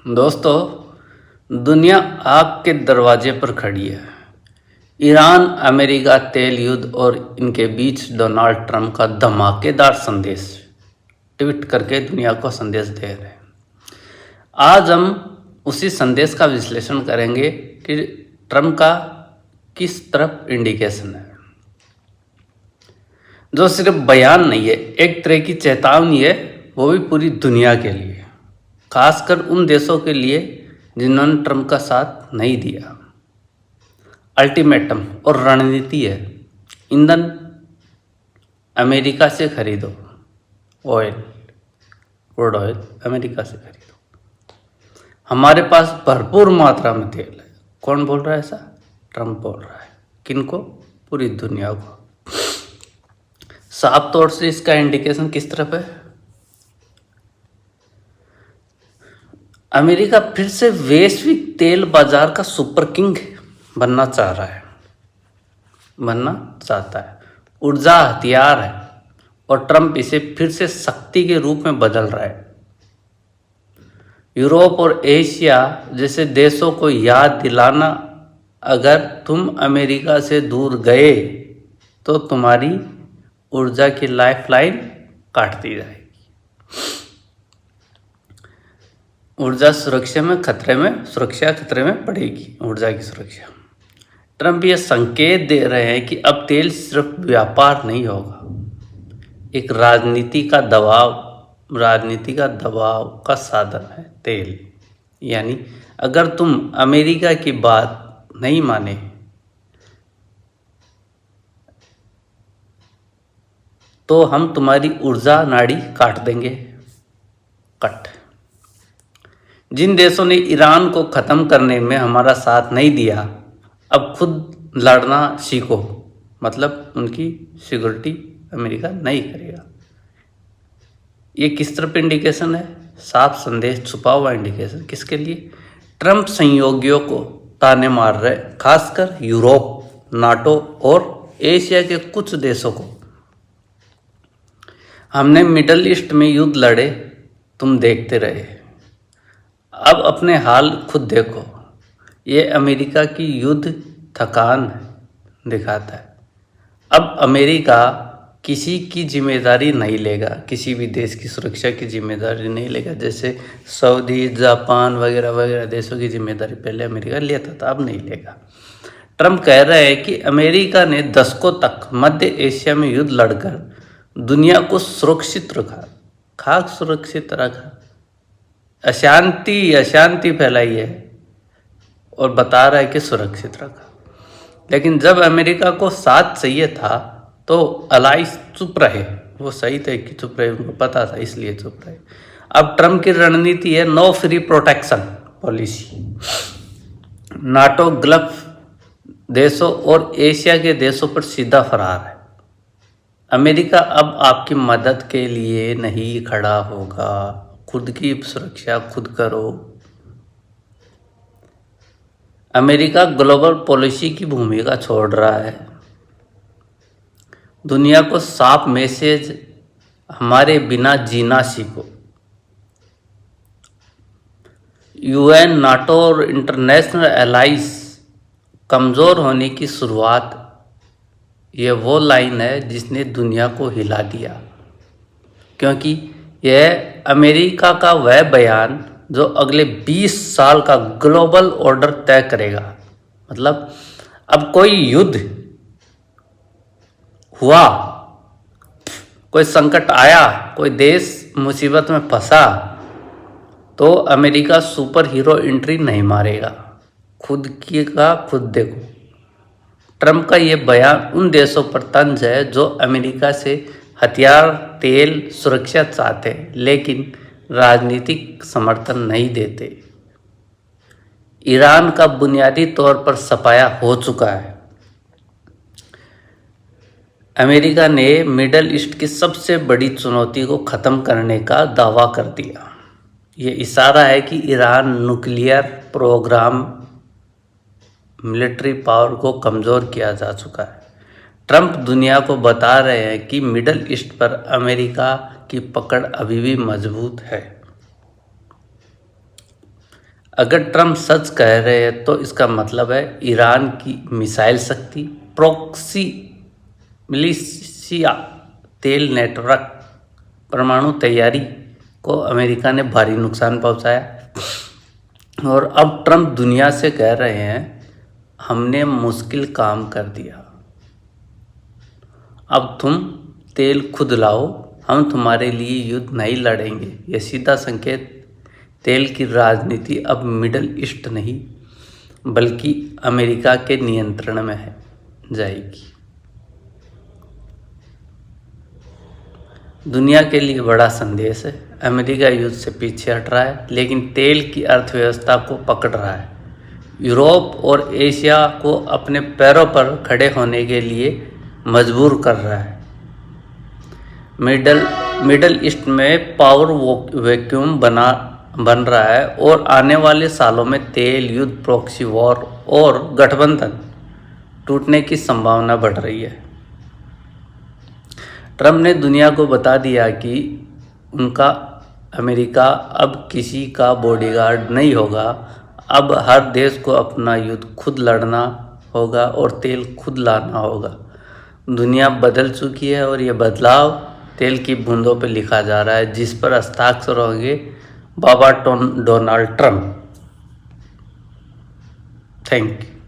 दोस्तों, दुनिया आग के दरवाजे पर खड़ी है। ईरान अमेरिका तेल युद्ध और इनके बीच डोनाल्ड ट्रंप का धमाकेदार संदेश ट्वीट करके दुनिया को संदेश दे रहे हैं। आज हम उसी संदेश का विश्लेषण करेंगे कि ट्रंप का किस तरफ इंडिकेशन है, जो सिर्फ बयान नहीं है, एक तरह की चेतावनी है, वो भी पूरी दुनिया के लिए, खासकर उन देशों के लिए जिन्होंने ट्रंप का साथ नहीं दिया। अल्टीमेटम और रणनीति है, ईंधन अमेरिका से खरीदो, क्रूड ऑयल अमेरिका से खरीदो। हमारे पास भरपूर मात्रा में तेल है। कौन बोल रहा है ऐसा? ट्रंप बोल रहा है। किनको? पूरी दुनिया को। साफ तौर से इसका इंडिकेशन किस तरफ है? अमेरिका फिर से वैश्विक तेल बाजार का सुपर किंग बनना चाहता है। ऊर्जा हथियार है और ट्रंप इसे फिर से शक्ति के रूप में बदल रहा है। यूरोप और एशिया जैसे देशों को याद दिलाना, अगर तुम अमेरिका से दूर गए तो तुम्हारी ऊर्जा की लाइफलाइन काट दी जाएगी। ऊर्जा सुरक्षा खतरे में पड़ेगी। ऊर्जा की सुरक्षा। ट्रंप ये संकेत दे रहे हैं कि अब तेल सिर्फ व्यापार नहीं होगा, एक राजनीति का दबाव का साधन है तेल। यानी अगर तुम अमेरिका की बात नहीं माने तो हम तुम्हारी ऊर्जा नाड़ी काट देंगे। जिन देशों ने ईरान को ख़त्म करने में हमारा साथ नहीं दिया, अब खुद लड़ना सीखो। मतलब उनकी सिक्योरिटी अमेरिका नहीं करेगा। ये किस तरफ इंडिकेशन है? साफ संदेश, छुपा हुआ इंडिकेशन। किसके लिए? ट्रंप सहयोगियों को ताने मार रहे, खासकर यूरोप, नाटो और एशिया के कुछ देशों को। हमने मिडल ईस्ट में युद्ध लड़े, तुम देखते रहे, अब अपने हाल खुद देखो। ये अमेरिका की युद्ध थकान दिखाता है। अब अमेरिका किसी की जिम्मेदारी नहीं लेगा, किसी भी देश की सुरक्षा की जिम्मेदारी नहीं लेगा। जैसे सऊदी, जापान वगैरह देशों की जिम्मेदारी पहले अमेरिका लेता था, अब नहीं लेगा। ट्रंप कह रहे हैं कि अमेरिका ने दशकों तक मध्य एशिया में युद्ध लड़कर दुनिया को सुरक्षित रखा, सुरक्षित रखा, अशांति फैलाई है और बता रहा है कि सुरक्षित रखा। लेकिन जब अमेरिका को साथ चाहिए था तो अलाइज चुप रहे। वो सही थे कि चुप रहे, उनको पता था, इसलिए चुप रहे। अब ट्रंप की रणनीति है no free protection policy. NATO, gulf देशों और एशिया के देशों पर सीधा फरार है। अमेरिका अब आपकी मदद के लिए नहीं खड़ा होगा। खुद की सुरक्षा खुद करो। अमेरिका ग्लोबल पॉलिसी की भूमिका छोड़ रहा है। दुनिया को साफ मैसेज, हमारे बिना जीना सीखो। यूएन, नाटो और इंटरनेशनल एलाइज कमज़ोर होने की शुरुआत, ये वो लाइन है जिसने दुनिया को हिला दिया, क्योंकि यह अमेरिका का वह बयान जो अगले 20 साल का ग्लोबल ऑर्डर तय करेगा। मतलब अब कोई युद्ध हुआ, कोई संकट आया, कोई देश मुसीबत में फंसा, तो अमेरिका सुपर हीरो एंट्री नहीं मारेगा। खुद की का खुद देखो। ट्रंप का ये बयान उन देशों पर तंज है जो अमेरिका से हथियार, तेल, सुरक्षा चाहते हैं लेकिन राजनीतिक समर्थन नहीं देते। ईरान का बुनियादी तौर पर सफाया हो चुका है। अमेरिका ने मिडल ईस्ट की सबसे बड़ी चुनौती को ख़त्म करने का दावा कर दिया। ये इशारा है कि Iran nuclear program, military power को कमज़ोर किया जा चुका है। ट्रंप दुनिया को बता रहे हैं कि मिडल ईस्ट पर अमेरिका की पकड़ अभी भी मजबूत है। अगर ट्रम्प सच कह रहे हैं तो इसका मतलब है ईरान की मिसाइल शक्ति, प्रॉक्सी मिलिशिया, तेल नेटवर्क, परमाणु तैयारी को अमेरिका ने भारी नुकसान पहुंचाया। और अब ट्रम्प दुनिया से कह रहे हैं हमने मुश्किल काम कर दिया, अब तुम तेल खुद लाओ, हम तुम्हारे लिए युद्ध नहीं लड़ेंगे। यह सीधा संकेत तेल की राजनीति अब मिडल ईस्ट नहीं बल्कि अमेरिका के नियंत्रण में है जाएगी। दुनिया के लिए बड़ा संदेश है। अमेरिका युद्ध से पीछे हट रहा है लेकिन तेल की अर्थव्यवस्था को पकड़ रहा है। यूरोप और एशिया को अपने पैरों पर खड़े होने के लिए मजबूर कर रहा है। मिडल ईस्ट में पावर वैक्यूम बन रहा है और आने वाले सालों में तेल युद्ध, प्रॉक्सी वॉर और गठबंधन टूटने की संभावना बढ़ रही है। ट्रम्प ने दुनिया को बता दिया कि उनका अमेरिका अब किसी का बॉडीगार्ड नहीं होगा। अब हर देश को अपना युद्ध खुद लड़ना होगा और तेल खुद लाना होगा। दुनिया बदल चुकी है और ये बदलाव तेल की बूंदों पर लिखा जा रहा है, जिस पर हस्ताक्षर होंगे बाबा डोनाल्ड ट्रम्प। Thank you.